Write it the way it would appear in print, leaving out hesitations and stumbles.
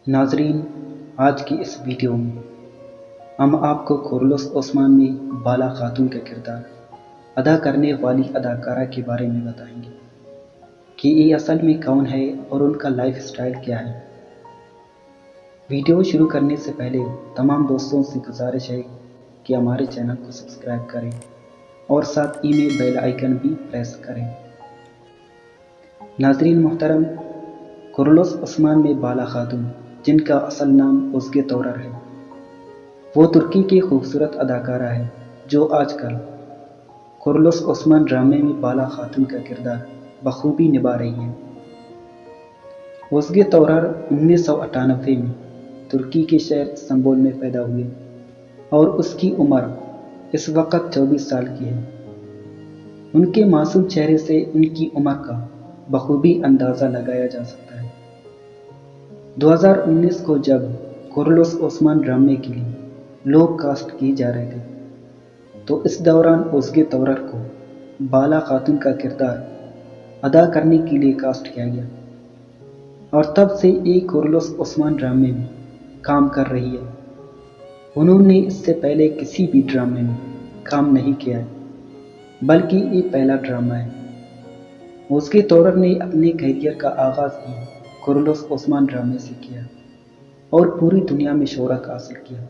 ناظرین، آج کی اس ویڈیو میں ہم آپ کو کورلوس عثمان میں بالا خاتون کا کردار ادا کرنے والی اداکارہ کے بارے میں بتائیں گے کہ یہ اصل میں کون ہے اور ان کا لائف سٹائل کیا ہے۔ ویڈیو شروع کرنے سے پہلے تمام دوستوں سے گزارش ہے کہ ہمارے چینل کو سبسکرائب کریں اور ساتھ ہی میں بیل آئیکن بھی پریس کریں۔ ناظرین محترم، کورلوس عثمان میں بالا خاتون، جن کا اصل نام ازگے تورر ہے، وہ ترکی کی خوبصورت اداکارہ ہے جو آج کل کورلوس عثمان ڈرامے میں بالا خاتون کا کردار بخوبی نبھا رہی ہیں۔ ازگے تورر 1998 میں ترکی کے شہر استنبول میں پیدا ہوئے اور اس کی عمر اس وقت 24 سال کی ہے۔ ان کے معصوم چہرے سے ان کی عمر کا بخوبی اندازہ لگایا جا سکتا ہے۔ 2019 کو جب کورلوس عثمان ڈرامے کے لیے لوگ کاسٹ کیے جا رہے تھے تو اس دوران ازگے تورر کو بالا خاتون کا کردار ادا کرنے کے لیے کاسٹ کیا گیا اور تب سے یہ کورلوس عثمان ڈرامے میں کام کر رہی ہے۔ انہوں نے اس سے پہلے کسی بھی ڈرامے میں کام نہیں کیا ہے، بلکہ یہ پہلا ڈرامہ ہے۔ ازگے تورر نے اپنے کیریئر کا آغاز ہی کورلوس عثمان ڈرامے سے کیا اور پوری دنیا میں شہرت حاصل کیا۔